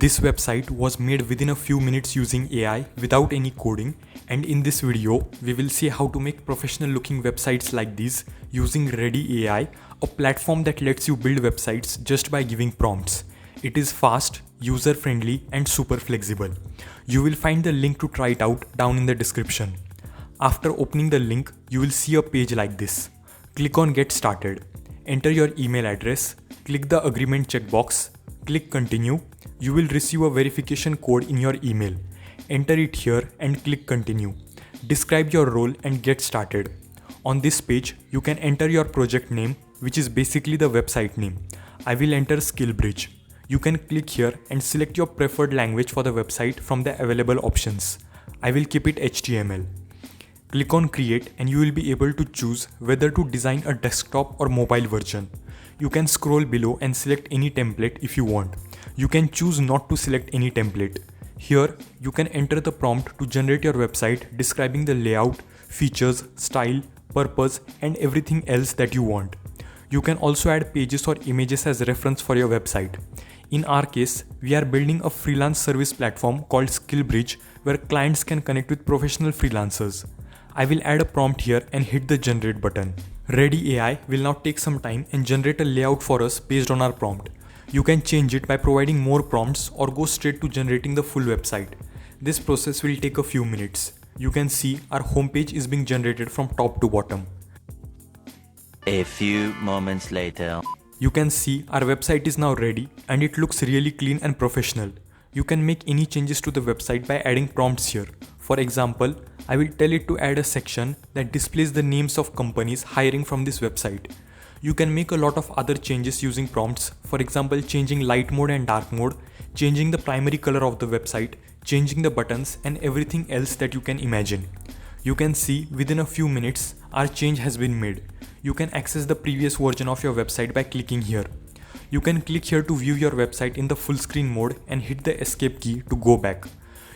This website was made within a few minutes using AI without any coding, and in this video, we will see how to make professional looking websites like these using Readdy AI, a platform that lets you build websites just by giving prompts. It is fast, user-friendly, and super flexible. You will find the link to try it out down in the description. After opening the link, you will see a page like this. Click on Get Started. Enter your email address, click the Agreement checkbox, click Continue. You will receive a verification code in your email. Enter it here and click Continue. Describe your role and get started. On this page, you can enter your project name, which is basically the website name. I will enter SkillBridge. You can click here and select your preferred language for the website from the available options. I will keep it HTML. Click on Create and you will be able to choose whether to design a desktop or mobile version. You can scroll below and select any template if you want. You can choose not to select any template. Here, you can enter the prompt to generate your website describing the layout, features, style, purpose, and everything else that you want. You can also add pages or images as reference for your website. In our case, we are building a freelance service platform called SkillBridge where clients can connect with professional freelancers. I will add a prompt here and hit the generate button. Readdy AI will now take some time and generate a layout for us based on our prompt. You can change it by providing more prompts or go straight to generating the full website. This process will take a few minutes. You can see our homepage is being generated from top to bottom. A few moments later. You can see our website is now ready and it looks really clean and professional. You can make any changes to the website by adding prompts here. For example, I will tell it to add a section that displays the names of companies hiring from this website. You can make a lot of other changes using prompts, for example changing light mode and dark mode, changing the primary color of the website, changing the buttons and everything else that you can imagine. You can see within a few minutes our change has been made. You can access the previous version of your website by clicking here. You can click here to view your website in the full screen mode and hit the escape key to go back.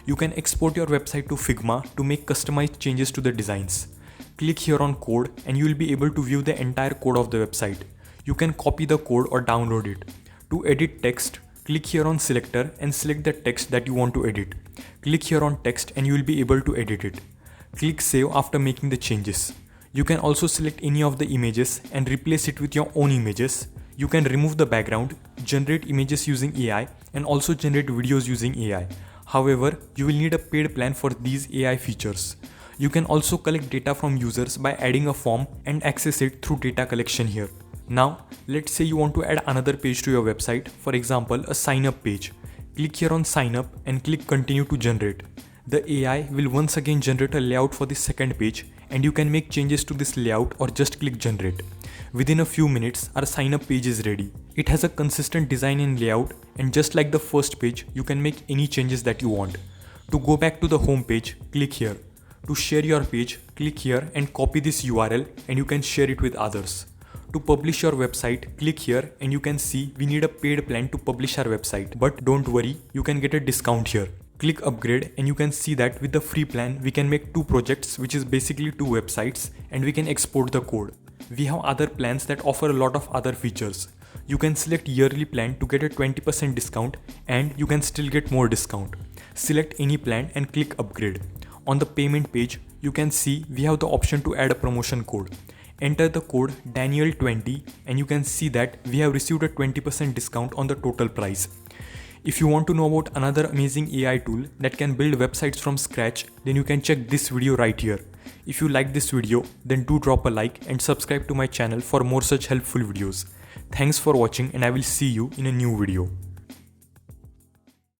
You can export your website to Figma to make customized changes to the designs. Click here on code and you will be able to view the entire code of the website. You can copy the code or download it. To edit text, click here on selector and select the text that you want to edit. Click here on text and you will be able to edit it. Click save after making the changes. You can also select any of the images and replace it with your own images. You can remove the background, generate images using AI and also generate videos using AI. However, you will need a paid plan for these AI features. You can also collect data from users by adding a form and access it through data collection here. Now, let's say you want to add another page to your website, for example, a sign up page. Click here on sign up and click continue to generate. The AI will once again generate a layout for the second page and you can make changes to this layout or just click generate. Within a few minutes, our sign up page is ready. It has a consistent design and layout and just like the first page, you can make any changes that you want. To go back to the home page, click here. To share your page, click here and copy this URL and you can share it with others. To publish your website, click here and you can see we need a paid plan to publish our website. But don't worry, you can get a discount here. Click upgrade and you can see that with the free plan, we can make 2 projects, which is basically 2 websites, and we can export the code. We have other plans that offer a lot of other features. You can select yearly plan to get a 20% discount and you can still get more discount. Select any plan and click upgrade. On the payment page, you can see we have the option to add a promotion code. Enter the code Daniel20 and you can see that we have received a 20% discount on the total price. If you want to know about another amazing AI tool that can build websites from scratch, then you can check this video right here. If you like this video, then do drop a like and subscribe to my channel for more such helpful videos. Thanks for watching and I will see you in a new video.